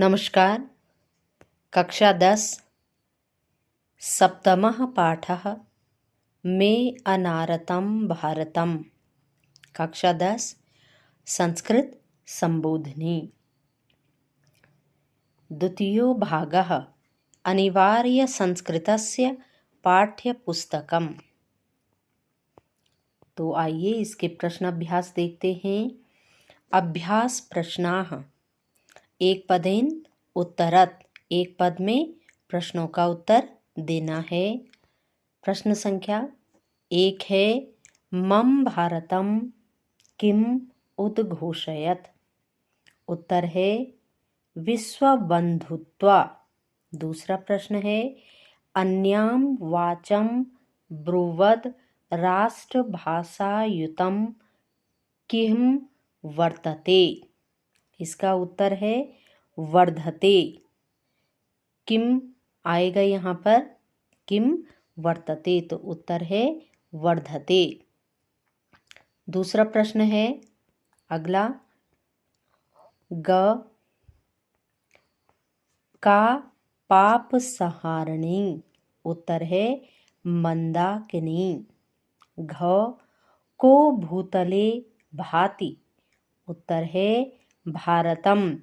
नमस्कार। कक्षा 10 सप्तमः पाठः मे अनारतं भारतम्। कक्षा 10 संस्कृत संबोधिनी। द्वितीयो भागः अनिवार्यसंस्कृतस्य पाठ्यपुस्तकम्। तो आइए इसके प्रश्न अभ्यास देखते हैं। अभ्यास प्रश्नाः। एक पदेन उत्तरत्। एक पद में प्रश्नों का उत्तर देना है। प्रश्न संख्या 1 है मम भारतम किम उद्घोषयत्। उत्तर है विश्वबंधुत्वा। दूसरा प्रश्न है अन्याम वाचं ब्रुवद राष्ट्रभाषायुतं किम वर्तते। इसका उत्तर है वर्धते। किम आएगा यहाँ पर, किम वर्तते, तो उत्तर है वर्धते। दूसरा प्रश्न है अगला, ग का पाप संहारिणी। उत्तर है मंदाकिनी। घ को भूतले भाति। उत्तर है भारतम।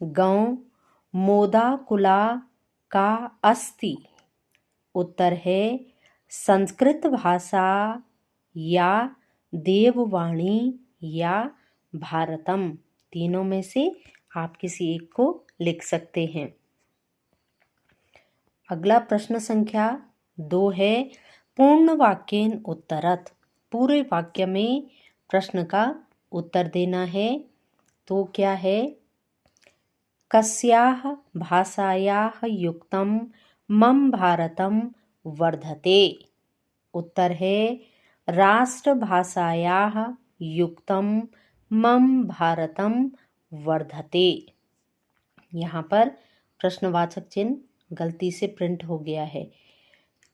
गौ मोदाकुला का अस्ति। उत्तर है संस्कृत भाषा या देववाणी या भारतम। तीनों में से आप किसी एक को लिख सकते हैं। अगला प्रश्न संख्या 2 है पूर्ण वाक्येन उत्तरत्। पूरे वाक्य में प्रश्न का उत्तर देना है। तो क्या है, कस्याः भाषायाः युक्तं मम भारतं वर्धते। उत्तर है राष्ट्रभाषायाः युक्तं मम भारतं वर्धते। यहाँ पर प्रश्नवाचक चिन्ह गलती से प्रिंट हो गया है।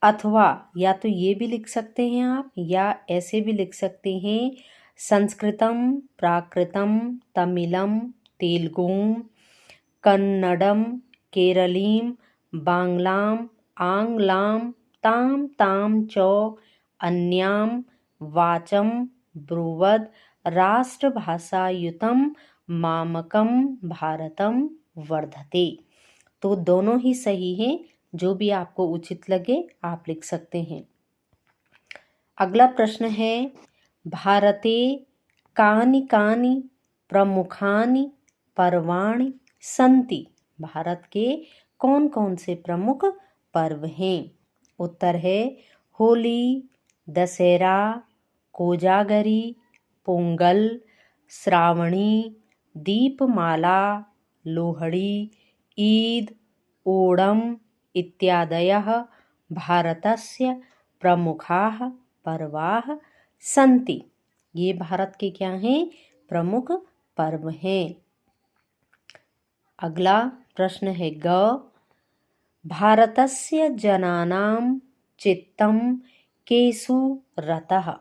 अथवा या तो ये भी लिख सकते हैं आप, या ऐसे भी लिख सकते हैं संस्कृतम प्राकृतम तमिलम तेलुगुम कन्नडम केरलीम बांग्लाम आंग्लाम ताम ताम च अन्याम वाचं ब्रुवद राष्ट्रभाषायुतं मामकं भारतं वर्धते। तो दोनों ही सही हैं, जो भी आपको उचित लगे आप लिख सकते हैं। अगला प्रश्न है भारते कानि कानि प्रमुखानि पर्वाणि संति। भारत के कौन कौन से प्रमुख पर्व हैं। उत्तर है होली, दशहरा, कोजागरी, पोंगल, श्रावणी, दीपमाला, लोहड़ी, ईद, ओणम इत्यादयः भारतस्य प्रमुखाः पर्वाः सन्ति। ये भारत के क्या हैं, प्रमुख पर्व हैं। अगला प्रश्न है ग भारतस्य जनानां चित्तं केषु रतः।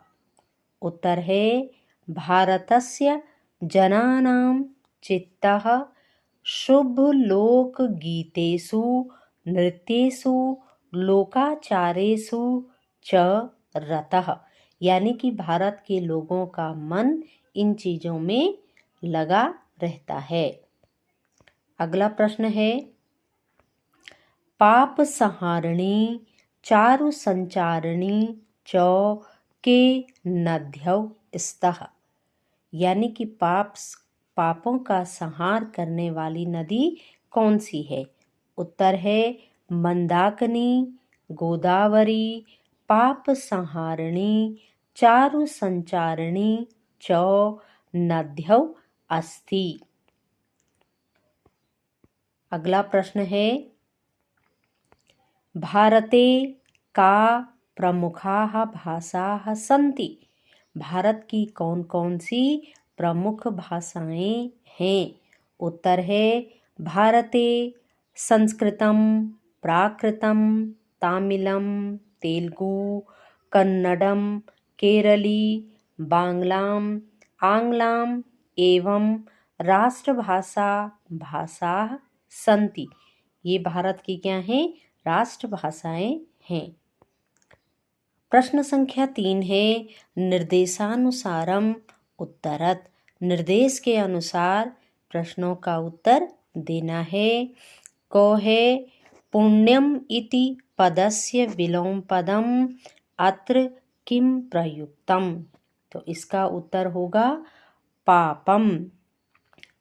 उत्तर है भारतस्य जनानां चित्तः शुभलोकगीतेषु नृत्येषु लोकाचारेषु च रतः। यानी कि भारत के लोगों का मन इन चीज़ों में लगा रहता है। अगला प्रश्न है पाप संहारिणी चारु संचारिणी च के नद्यौ स्तः। यानी कि पापों का संहार करने वाली नदी कौन सी है। उत्तर है मंदाकिनी, गोदावरी, पाप संहारिणी, चारु संचारिणी च नद्यौ अस्ति। अगला प्रश्न है भारते का प्रमुखाः भाषाः सन्ति। भारत की कौन कौन सी प्रमुख भाषाएं हैं। उत्तर है भारते संस्कृतम, प्राकृतम, तमिलम, तेलुगु, कन्नडम, केरली, बांग्लाम, आंग्लाम एवं राष्ट्रभाषा भाषाः सन्ति। ये भारत की क्या हैं? राष्ट्रभाषाएं हैं। प्रश्न संख्या 3 है निर्देशानुसारम उत्तरत। निर्देश के अनुसार प्रश्नों का उत्तर देना है। को है पुण्यम इति पदस्य विलोम पदम अत्र किम प्रयुक्तम। तो इसका उत्तर होगा पापम।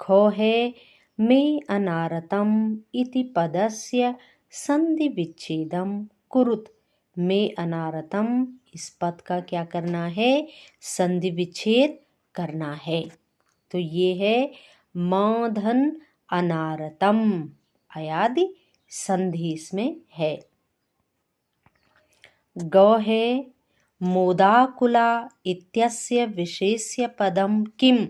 खो है मे अनारतम इति पदस्य संधि विच्छेदम कुरुत। मे अनारतम इस पद का क्या करना है? संधि विच्छेद करना है। तो ये है मधन अनारतम, अयादि संधि इसमें है। गौ है मोदाकुला इत्यस्य विशेष्य पदम किम।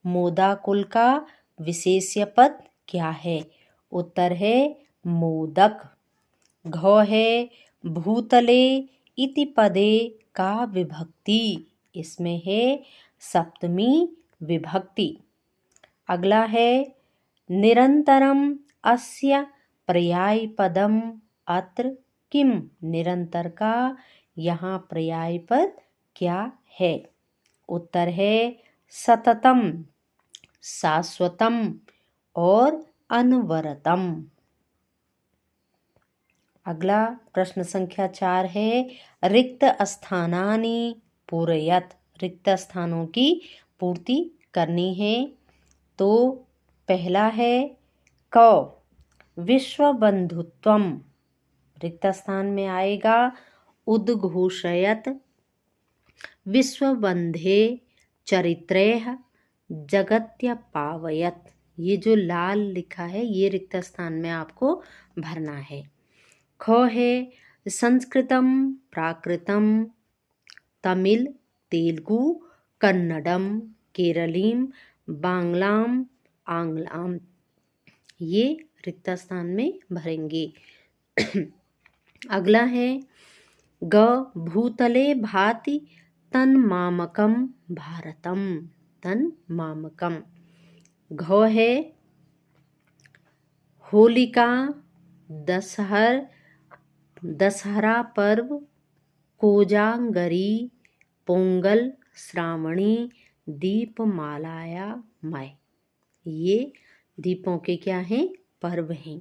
मोदाकुल का विशेष्य पद क्या है? उत्तर है मोदक। घौ है भूतले इति पदे का विभक्ति। इसमें है सप्तमी विभक्ति। अगला है निरंतरम अस्य पर्याय पदम अत्र किम। निरंतर का यहाँ पर्याय पद क्या है? उत्तर है सततम, शाश्वतम और अनवरतम। अगला प्रश्न संख्या 4 है रिक्त स्थानानि पूरयत। रिक्त स्थानों की पूर्ति करनी है। तो पहला है क विश्व बंधुत्वम। रिक्त स्थान में आएगा उद्घोषयत विश्वबंधे चरित्रैः जगत्य पावयत। ये जो लाल लिखा है ये रिक्त स्थान में आपको भरना है। ख है संस्कृतम प्राकृतम तमिल तेलुगु कन्नडम केरलीम बांग्लाम आंग्लाम। ये रिक्त स्थान में भरेंगे। अगला है ग भूतले भाति तन्मामकम भारतम। तन्मामकम। घ है होलिका दशहरा पर्व कोजागरी पोंगल श्रावणी दीपमालाया मय। ये दीपों के क्या हैं? पर्व हैं।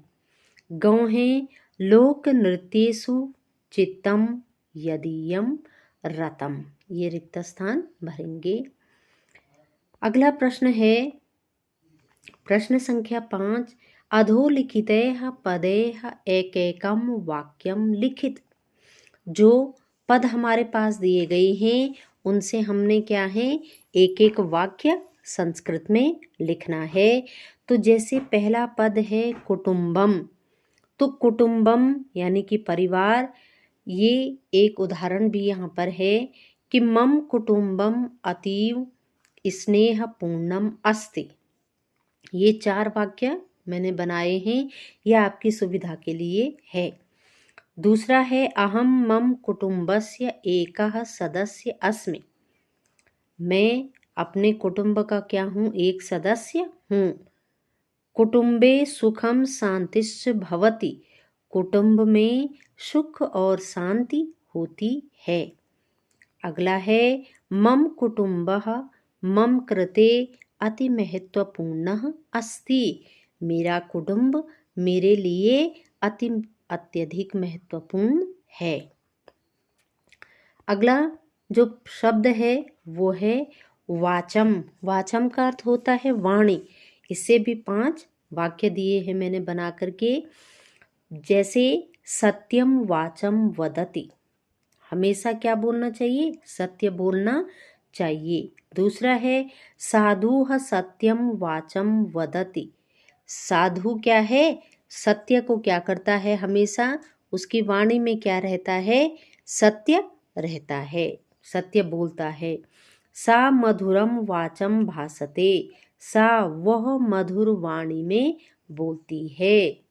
गौ हैं लोक नृत्येषु चित्तम यदीयम रतम। ये रिक्त स्थान भरेंगे। अगला प्रश्न है प्रश्न संख्या 5 अधोलिखितैः पदैः एकैकं वाक्यम लिखित। जो पद हमारे पास दिए गए हैं उनसे हमने क्या है एक एक वाक्य संस्कृत में लिखना है। तो जैसे पहला पद है कुटुंबम। तो कुटुंबम यानी कि परिवार। ये एक उदाहरण भी यहाँ पर है कि मम कुटुंबम अतीव स्नेहपूर्णम अस्ति। ये 4 वाक्य मैंने बनाए हैं, यह आपकी सुविधा के लिए है। दूसरा है अहम मम कुटुंबस्य एकः सदस्य अस्मि। मैं अपने कुटुंब का क्या हूँ? एक सदस्य हूँ। कुटुंबे सुखम शांतिश्च भवति। कुटुंब में सुख और शांति होती है। अगला है मम कुटुंबः मम कृते अति महत्वपूर्णः अस्ति। मेरा कुटुंब मेरे लिए अत्यधिक महत्वपूर्ण है। अगला जो शब्द है वो है वाचम। वाचम का अर्थ होता है वाणी। इससे भी 5 वाक्य दिए हैं मैंने बना करके। जैसे सत्यम वाचम वदति। हमेशा क्या बोलना चाहिए? सत्य बोलना चाहिए। दूसरा है साधुः सत्यम वाचम वदति। साधु क्या है? सत्य को क्या करता है? हमेशा उसकी वाणी में क्या रहता है? सत्य रहता है, सत्य बोलता है। सा मधुरम वाचम भासते। सा वह मधुर वाणी में बोलती है।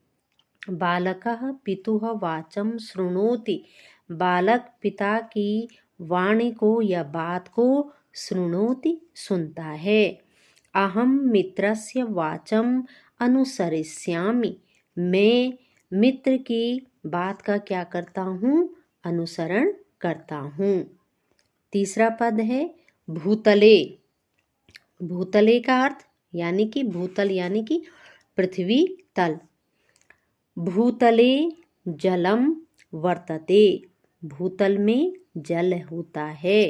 बालकः पितुः वाचम शृणोति। बालक पिता की वाणी को या बात को शृणोति सुनता है। अहम मित्रस्य वाचम अनुसरिष्यामि। मैं मित्र की बात का क्या करता हूँ? अनुसरण करता हूँ। तीसरा पद है भूतले। भूतले का अर्थ यानी कि भूतल यानी कि पृथ्वी तल। भूतले जलम वर्तते। भूतल में जल होता है।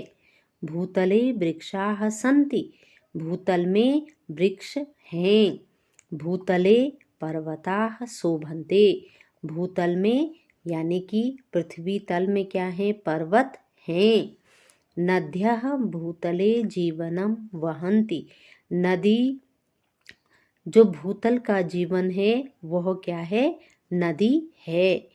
भूतले वृक्षाः सन्ति। भूतल में वृक्ष हैं। भूतले पर्वताः शोभन्ते। भूतल में यानी कि पृथ्वी तल में क्या है? पर्वत हैं। नद्यः भूतले जीवनम वहन्ति। नदी जो भूतल का जीवन है वह क्या है? नदी है।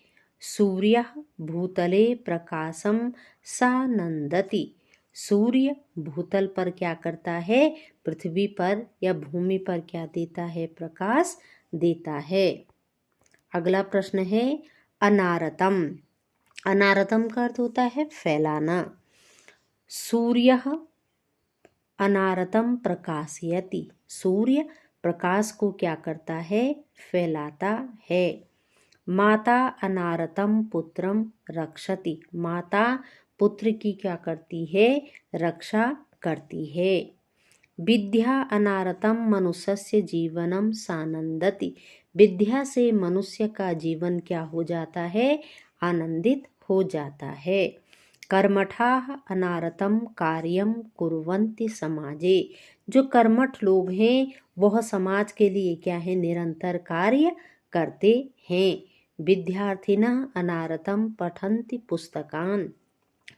सूर्य भूतले प्रकाशम सानंदति। सूर्य भूतल पर क्या करता है? पृथ्वी पर या भूमि पर क्या देता है? प्रकाश देता है। अगला प्रश्न है अनारतम। अनारतम का अर्थ होता है फैलाना। सूर्य अनारतम प्रकाशयति। सूर्य प्रकाश को क्या करता है? फैलाता है। माता अनारतम पुत्रम रक्षति। माता पुत्र की क्या करती है? रक्षा करती है। विद्या अनारतम मनुष्यस्य जीवनम सानंदति। विद्या से मनुष्य का जीवन क्या हो जाता है? आनंदित हो जाता है। कर्मठाः अनारतम कार्यम कुर्वन्ति समाजे। जो कर्मठ लोग हैं वह समाज के लिए क्या है? निरंतर कार्य करते हैं। विद्यार्थिनः अनारतम पठन्ति पुस्तकान्।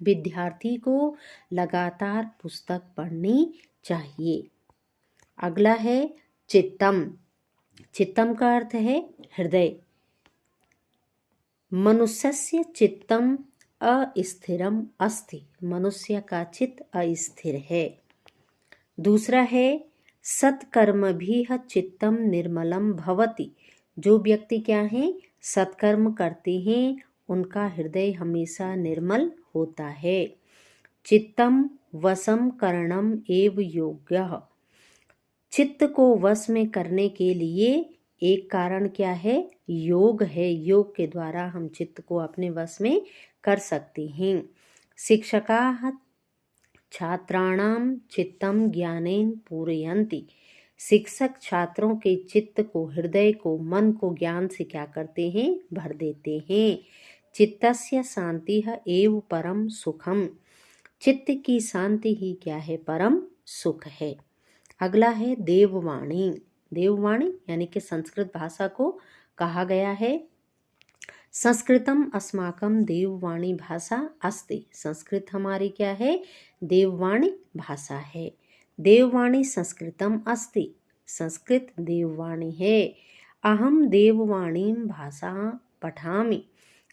विद्यार्थी को लगातार पुस्तक पढ़नी चाहिए। अगला है चित्तम। चित्तम का अर्थ है हृदय। मनुष्यस्य चित्तम अस्थिरम अस्ति। मनुष्य का चित्त अस्थिर है। दूसरा है सत्कर्मभिः चित्तम निर्मलम भवति। जो व्यक्ति क्या है? सत्कर्म करते हैं उनका हृदय हमेशा निर्मल होता है। चित्तम वशम करणम एव योग्यः। चित्त को वश में करने के लिए एक कारण क्या है? योग है। योग के द्वारा हम चित्त को अपने वश में कर सकते हैं। शिक्षकाः छात्राणां चित्तम ज्ञानेन पूरयन्ति। शिक्षक छात्रों के चित्त को, हृदय को, मन को ज्ञान से क्या करते हैं? भर देते हैं। चित्तस्य शांतिः एव परम सुखम। चित्त की शांति ही क्या है? परम सुख है। अगला है देववाणी। देववाणी यानी कि संस्कृत भाषा को कहा गया है संस्कृतम अस्माकं देववाणी भाषा अस्ति। संस्कृत हमारी क्या है? देववाणी भाषा है। देववाणी संस्कृतम अस्ति। संस्कृत देववाणी है। अहम देववाणी भाषा पठामि।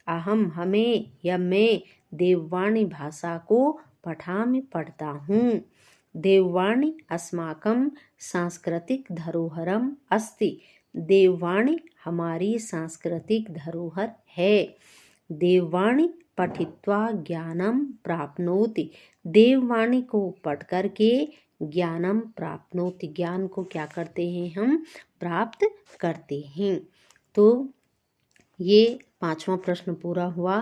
अहम हमें या मैं देववाणी भाषा को पठामि पढ़ता हूँ। देववाणी अस्माकं सांस्कृतिक धरोहरम अस्ति। देववाणी हमारी सांस्कृतिक धरोहर है। देववाणी पठित्वा ज्ञानम प्राप्नोति। देववाणी को पढ़ करके ज्ञानम प्राप्नोति। ज्ञान को क्या करते हैं? हम प्राप्त करते हैं। तो ये 5वां प्रश्न पूरा हुआ।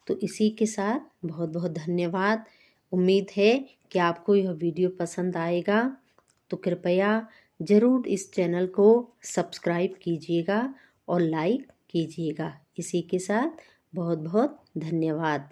तो इसी के साथ बहुत बहुत धन्यवाद। उम्मीद है कि आपको यह वीडियो पसंद आएगा। तो कृपया ज़रूर इस चैनल को सब्सक्राइब कीजिएगा और लाइक कीजिएगा। इसी के साथ बहुत बहुत धन्यवाद।